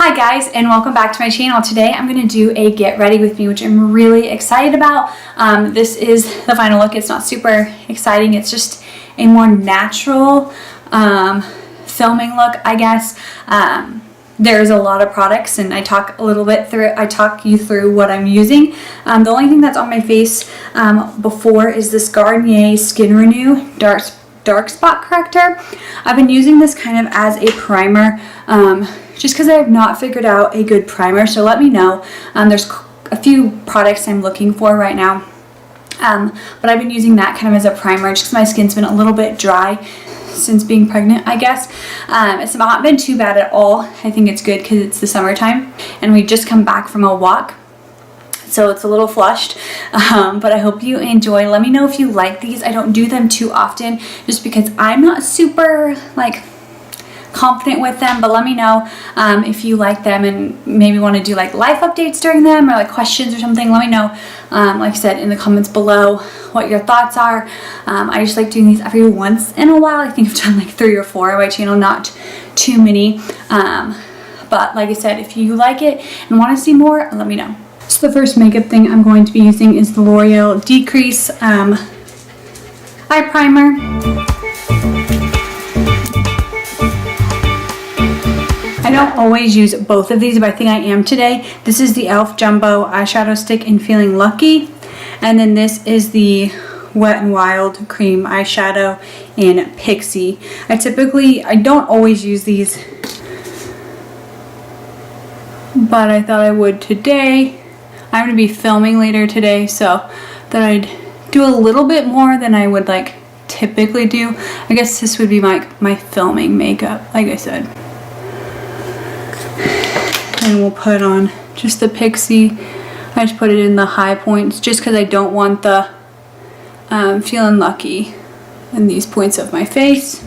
Hi guys, and welcome back to my channel. Today I'm going to do a get ready with me, which I'm really excited about. This is the final look. It's not super exciting. It's just a more natural filming look, I guess. There's a lot of products and I talk you through what I'm using. The only thing that's on my face before is this Garnier Skin Renew dark spot corrector. I've been using this kind of as a primer just because I have not figured out a good primer, so let me know. There's a few products I'm looking for right now, but I've been using that kind of as a primer just because my skin's been a little bit dry since being pregnant, I guess. It's not been too bad at all. I think it's good because it's the summertime and we just come back from a walk, so it's a little flushed, but I hope you enjoy. Let me know if you like these. I don't do them too often just because I'm not super confident with them, but let me know if you like them and maybe want to do like life updates during them or like questions or something. Let me know, like I said, in the comments below what your thoughts are. I just like doing these every once in a while. I think I've done like 3 or 4 on my channel, not too many, but like I said, if you like it and want to see more, let me know. So the first makeup thing I'm going to be using is the L'Oreal Decrease eye primer. I don't always use both of these, but I think I am today. This is the e.l.f. Jumbo Eyeshadow Stick in Feeling Lucky. And then this is the Wet n Wild Cream Eyeshadow in Pixie. I don't always use these, but I thought I would today. I'm going to be filming later today, so that I'd do a little bit more than I would typically do. I guess this would be my filming makeup, like I said. And we'll put on just the Pixie. I just put it in the high points just because I don't want the Feeling Lucky in these points of my face.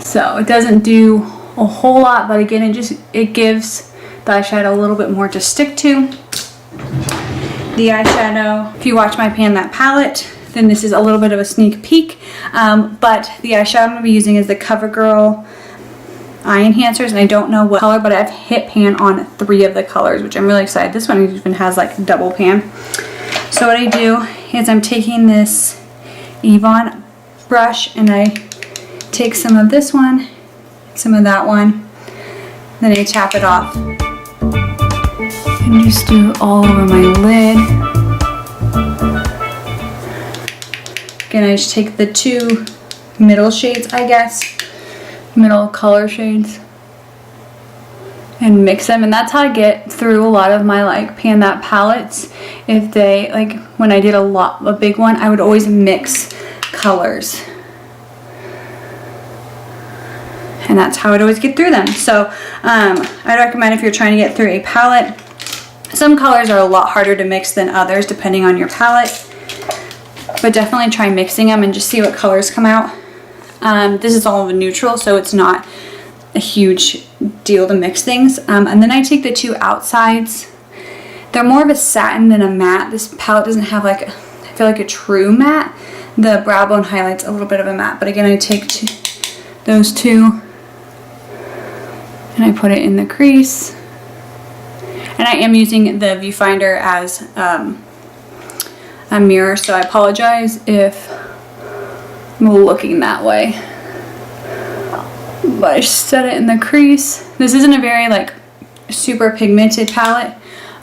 So it doesn't do a whole lot, but again, it gives the eyeshadow a little bit more to stick to. The eyeshadow, if you watch my Pan That palette, then this is a little bit of a sneak peek, but the eyeshadow I'm going to be using is the CoverGirl eye enhancers, and I don't know what color, but I've hit pan on 3 of the colors, which I'm really excited. This one even has double pan. So what I do is I'm taking this Avon brush and I take some of this one, some of that one, then I tap it off and just do it all over my lid. Again, I just take the 2 middle shades, I guess, middle color shades, and mix them, and that's how I get through a lot of my Pan That palettes. If they when I did a big one, I would always mix colors, and that's how I'd always get through them. So I'd recommend if you're trying to get through a palette, some colors are a lot harder to mix than others depending on your palette, but definitely try mixing them and just see what colors come out. This is all of a neutral, so it's not a huge deal to mix things. And then I take the 2 outsides. They're more of a satin than a matte. This palette doesn't have I feel like a true matte. The brow bone highlight's a little bit of a matte, but again, I take those 2 and I put it in the crease. And I am using the viewfinder as a mirror, so I apologize if I'm looking that way, but I set it in the crease. This isn't a very super pigmented palette.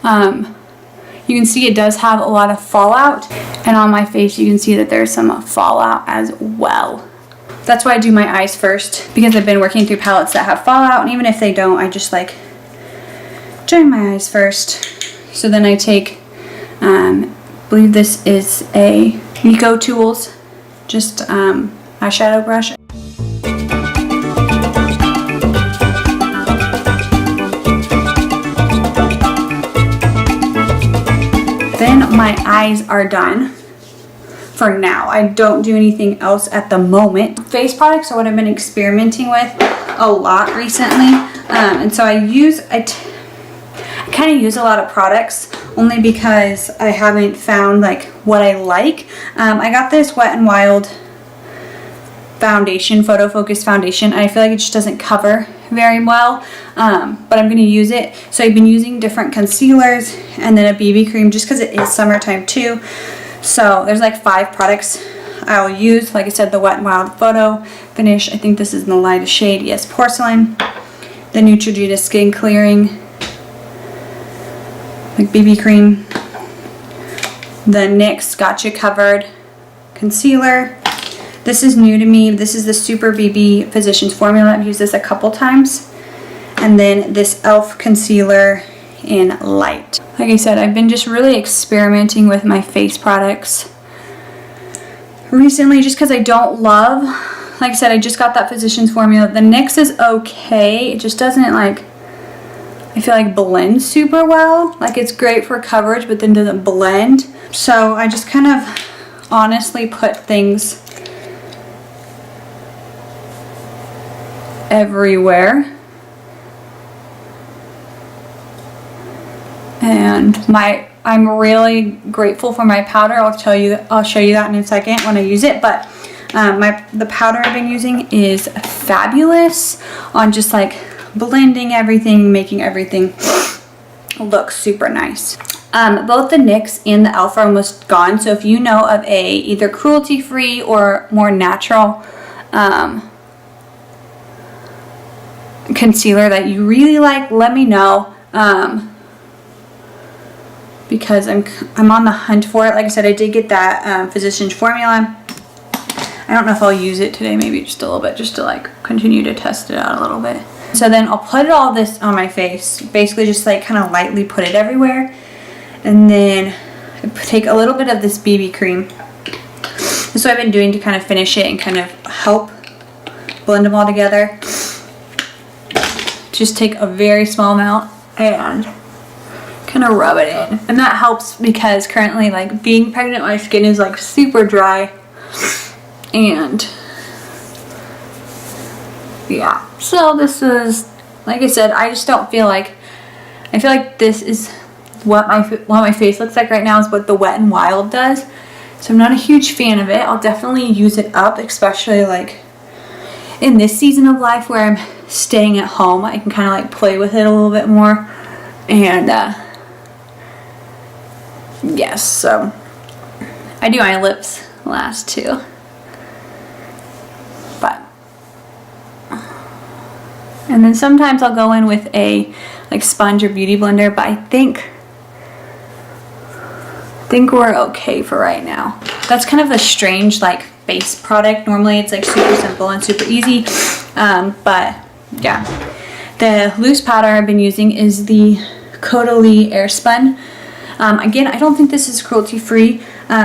You can see it does have a lot of fallout, and on my face you can see that there's some fallout as well. That's why I do my eyes first, because I've been working through palettes that have fallout, and even if they don't, I just doing my eyes first. So then I take I believe this is a Eco Tools just eyeshadow brush. Then my eyes are done for now. I don't do anything else at the moment. Face products are what I've been experimenting with a lot recently, and so I kind of use a lot of products only because I haven't found what I like. I got this Wet n Wild foundation, photo focus foundation, and I feel like it just doesn't cover very well, but I'm going to use it. So I've been using different concealers and then a BB cream just because it is summertime too. So there's like 5 products I'll use. Like I said, the Wet n Wild Photo Finish. I think this is in the lightest shade. Yes, Porcelain. The Neutrogena Skin Clearing, like BB cream. The NYX Gotcha Covered Concealer. This is new to me. This is the Super BB Physicians Formula. I've used this a couple times. And then this e.l.f. concealer in light. Like I said, I've been just really experimenting with my face products recently just because I don't love, like I said, I just got that Physicians Formula. The NYX is okay. It just doesn't like, I feel like blend super well. Like it's great for coverage but then doesn't blend. So I just kind of honestly put things everywhere. And I'm really grateful for my powder. I'll show you that in a second when I use it. But the powder I've been using is fabulous on just like blending everything, making everything look super nice. Both the NYX and the e.l.f. are almost gone. So if you know of a either cruelty-free or more natural concealer that you really like, let me know, because I'm on the hunt for it. Like I said, I did get that Physicians Formula. I don't know if I'll use it today, maybe just a little bit, just to like continue to test it out a little bit. So then I'll put all this on my face, basically just like kind of lightly put it everywhere, and then take a little bit of this BB cream. That's what I've been doing to kind of finish it and kind of help blend them all together. Just take a very small amount and kind of rub it in, and that helps because currently, like being pregnant, my skin is like super dry, and yeah. So this is, like I said, I just don't feel like, I feel like this is what my face looks like right now is what the Wet n Wild does. So I'm not a huge fan of it. I'll definitely use it up, especially like in this season of life where I'm staying at home. I can kind of like play with it a little bit more. And yes, so I do my lips last too. But and then sometimes I'll go in with a like sponge or beauty blender, but I think we're okay for right now. That's kind of a strange like base product. Normally it's like super simple and super easy, but yeah. The loose powder I've been using is the Caudalie Airspun. Again, I don't think this is cruelty free,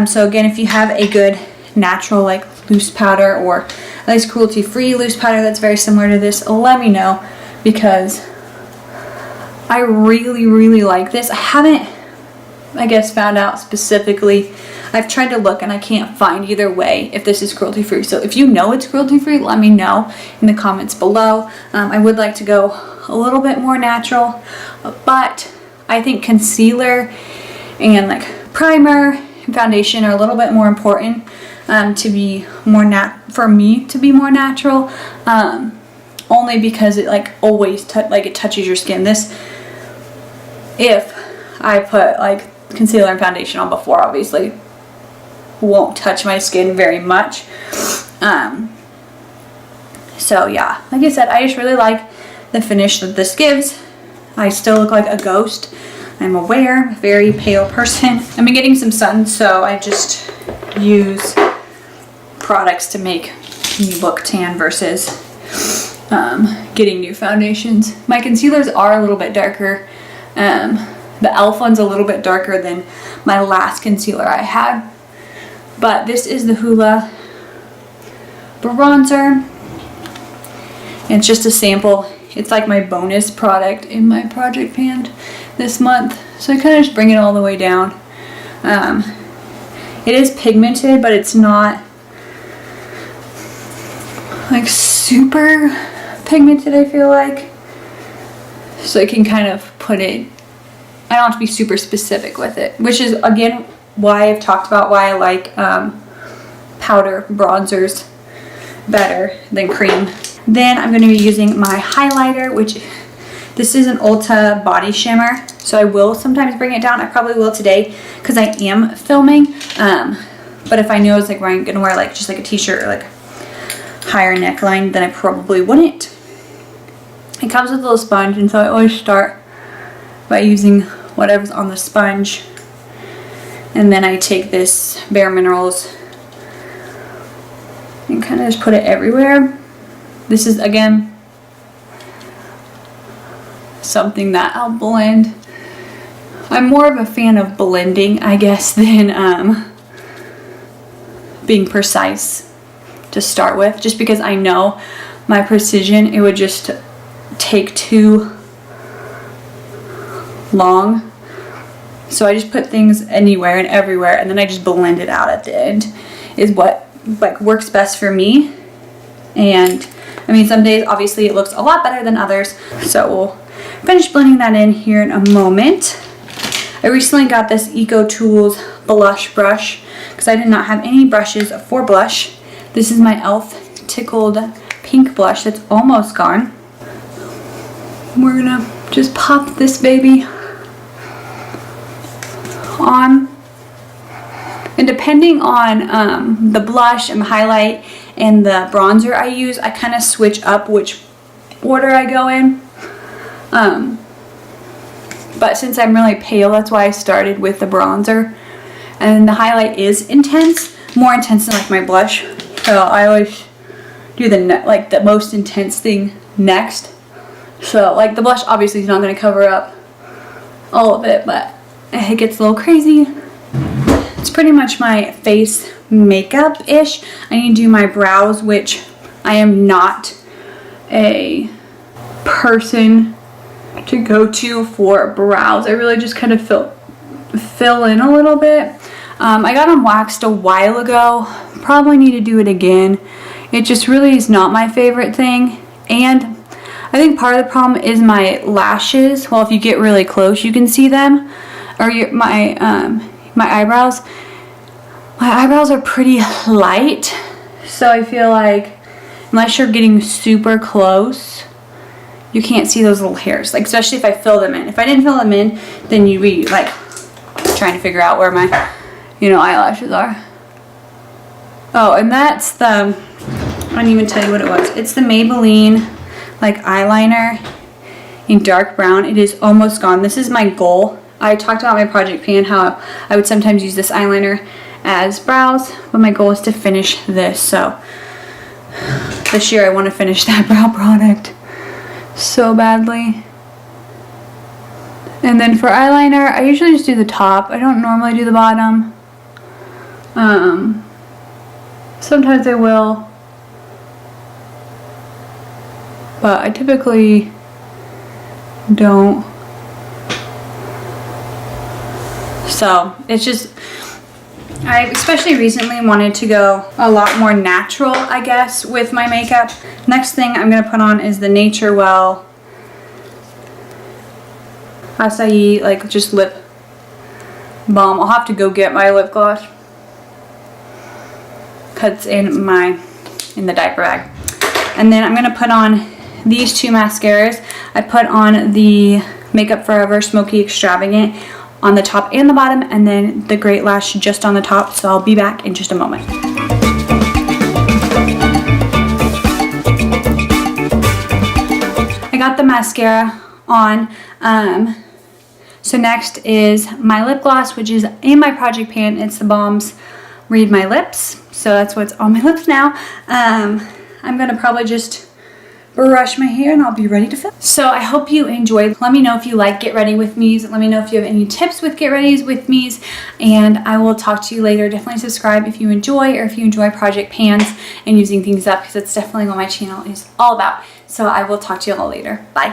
so again, if you have a good natural like loose powder or at least cruelty free loose powder that's very similar to this, let me know, because I really like this. I haven't, I guess, found out specifically. I've tried to look and I can't find either way if this is cruelty free. So if you know it's cruelty free, let me know in the comments below. I would like to go a little bit more natural, but I think concealer and like primer and foundation are a little bit more important to be more for me to be more natural, only because it like always it touches your skin. This, if I put like concealer and foundation on before, obviously won't touch my skin very much. So yeah, like I said, I just really like the finish that this gives. I still look like a ghost. I'm aware, I'm a very pale person. I've been getting some sun, so I just use products to make me look tan versus getting new foundations. My concealers are a little bit darker. The e.l.f. one's a little bit darker than my last concealer I had. But this is the Hoola bronzer. It's just a sample. It's like my bonus product in my project pan this month. So I kind of just bring it all the way down. It is pigmented, but it's not like super pigmented, I feel like. So I can kind of put it, I don't have to be super specific with it, which is again why I've talked about why I like powder bronzers better than cream. Then I'm going to be using my highlighter, which this is an Ulta body shimmer. So I will sometimes bring it down. I probably will today because I am filming. But if I know it's like I'm going to wear like just like a t-shirt or like higher neckline, then I probably wouldn't. It comes with a little sponge, and so I always start by using whatever's on the sponge. And then I take this Bare Minerals and kind of just put it everywhere. This is, again, something that I'll blend. I'm more of a fan of blending, I guess, than being precise to start with. Just because I know my precision, it would just take too long. So I just put things anywhere and everywhere, and then I just blend it out at the end is what like works best for me. And I mean, some days obviously it looks a lot better than others, so we'll finish blending that in here in a moment. I recently got this Eco Tools blush brush because I did not have any brushes for blush. This is my e.l.f. Tickled Pink blush that's almost gone. We're gonna just pop this baby on. And depending on the blush and the highlight and the bronzer I use, I kind of switch up which order I go in. But since I'm really pale, that's why I started with the bronzer. And the highlight is intense, more intense than like my blush. So I always do the most intense thing next. So like the blush obviously is not going to cover up all of it, but it gets a little crazy. It's pretty much my face makeup-ish. I need to do my brows, which I am not a person to go to for brows. I really just kind of fill in a little bit. I got them waxed a while ago. Probably need to do it again. It just really is not my favorite thing. And I think part of the problem is my lashes. Well, if you get really close, you can see them. Or my eyebrows. My eyebrows are pretty light, so I feel like unless you're getting super close, you can't see those little hairs. Like especially if I fill them in. If I didn't fill them in, then you'd be like trying to figure out where my, eyelashes are. Oh, and that's the, I didn't even tell you what it was. It's the Maybelline like eyeliner in dark brown. It is almost gone. This is my goal. I talked about my project pan, how I would sometimes use this eyeliner as brows, but my goal is to finish this. So this year I want to finish that brow product so badly. And then for eyeliner, I usually just do the top. I don't normally do the bottom. Sometimes I will, but I typically don't. So it's just, I especially recently wanted to go a lot more natural, I guess, with my makeup. Next thing I'm going to put on is the Nature Well Acai, like just lip balm. I'll have to go get my lip gloss because it's in the diaper bag. And then I'm going to put on these two mascaras. I put on the Makeup Forever Smoky Extravagant on the top and the bottom, and then the Great Lash just on the top. So I'll be back in just a moment. I got the mascara on. So next is my lip gloss, which is in my project pan. It's the Balm's Read My Lips. So that's what's on my lips now. I'm gonna probably just brush my hair and I'll be ready to film. So I hope you enjoyed. Let me know if you like Get Ready With Me's. Let me know if you have any tips with Get Ready With Me's, and I will talk to you later. Definitely subscribe if you enjoy, or if you enjoy project pans and using things up, because that's definitely what my channel is all about. So I will talk to you all later. Bye.